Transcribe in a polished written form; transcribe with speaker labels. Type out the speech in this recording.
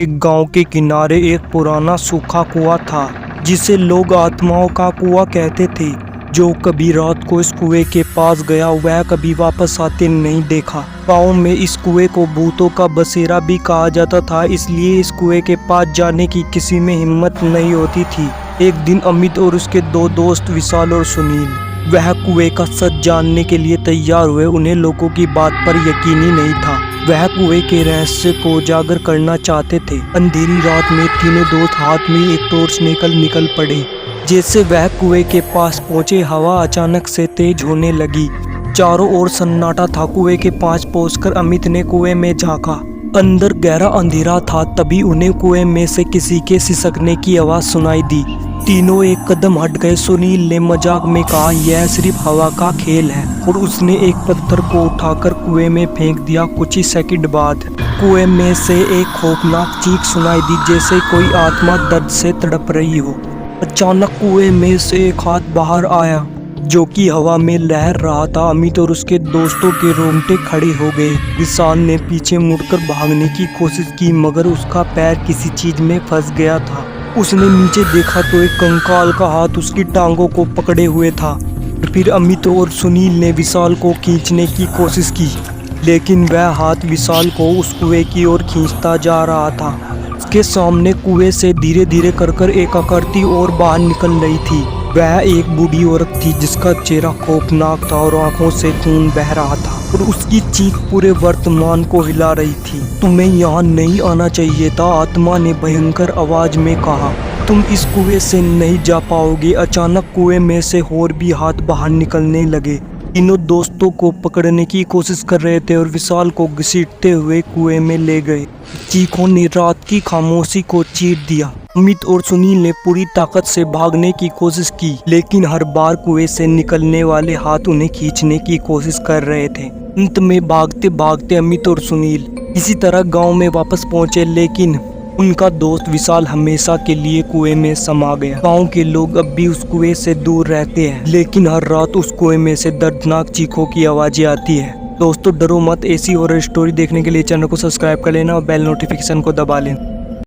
Speaker 1: एक गांव के किनारे एक पुराना सूखा कुआं था जिसे लोग आत्माओं का कुआं कहते थे। जो कभी रात को इस कुएं के पास गया वह कभी वापस आते नहीं देखा। गांव में इस कुएं को भूतों का बसेरा भी कहा जाता था, इसलिए इस कुएं के पास जाने की किसी में हिम्मत नहीं होती थी। एक दिन अमित और उसके दो दोस्त विशाल और सुनील वह कुएं का सच जानने के लिए तैयार हुए। उन्हें लोगों की बात पर यकीन ही नहीं था। वह कुएं के रहस्य को उजागर करना चाहते थे। अंधेरी रात में तीनों दोस्त हाथ में एक टॉर्च लेकर निकल पड़े। जैसे वह कुएं के पास पहुंचे, हवा अचानक से तेज होने लगी। चारों ओर सन्नाटा था। कुएं के पास पहुंचकर अमित ने कुएं में झांका। अंदर गहरा अंधेरा था। तभी उन्हें कुएं में से किसी के सिसकने की आवाज सुनाई दी। तीनों एक कदम हट गए। सुनील ने मजाक में कहा, यह सिर्फ हवा का खेल है, और उसने एक पत्थर को उठाकर कुएं में फेंक दिया। कुछ ही सेकंड बाद कुएं में से एक खौफनाक चीख सुनाई दी, जैसे कोई आत्मा दर्द से तड़प रही हो। अचानक कुएं में से एक हाथ बाहर आया जो कि हवा में लहर रहा था। अमित और उसके दोस्तों के रोंगटे खड़े हो गए। विशाल ने पीछे मुड़कर भागने की कोशिश की, मगर उसका पैर किसी चीज में फंस गया था। उसने नीचे देखा तो एक कंकाल का हाथ उसकी टांगों को पकड़े हुए था। फिर अमित और सुनील ने विशाल को खींचने की कोशिश की, लेकिन वह हाथ विशाल को उस कुएं की ओर खींचता जा रहा था। उसके सामने कुएं से धीरे धीरे कर एक आकृति और बाहर निकल रही थी। वह एक बूढ़ी औरत थी जिसका चेहरा खौफनाक था और आंखों से खून बह रहा था, और उसकी चीख पूरे वर्तमान को हिला रही थी। तुम्हें यहाँ नहीं आना चाहिए था, आत्मा ने भयंकर आवाज में कहा। तुम इस कुएं से नहीं जा पाओगे। अचानक कुएं में से और भी हाथ बाहर निकलने लगे। तीनों दोस्तों को पकड़ने की कोशिश कर रहे थे और विशाल को घसीटते हुए कुएं में ले गए। चीखों ने रात की खामोशी को चीर दिया। अमित और सुनील ने पूरी ताकत से भागने की कोशिश की, लेकिन हर बार कुएं से निकलने वाले हाथ उन्हें खींचने की कोशिश कर रहे थे। अंत में भागते भागते अमित और सुनील इसी तरह गांव में वापस पहुंचे, लेकिन उनका दोस्त विशाल हमेशा के लिए कुएं में समा गया। गांव के लोग अब भी उस कुएं से दूर रहते हैं, लेकिन हर रात उस कुएं में से दर्दनाक चीखों की आवाजें आती है। दोस्तों, डरो मत। ऐसी हॉरर स्टोरी देखने के लिए चैनल को सब्सक्राइब कर लेना और बेल नोटिफिकेशन को दबा लेना।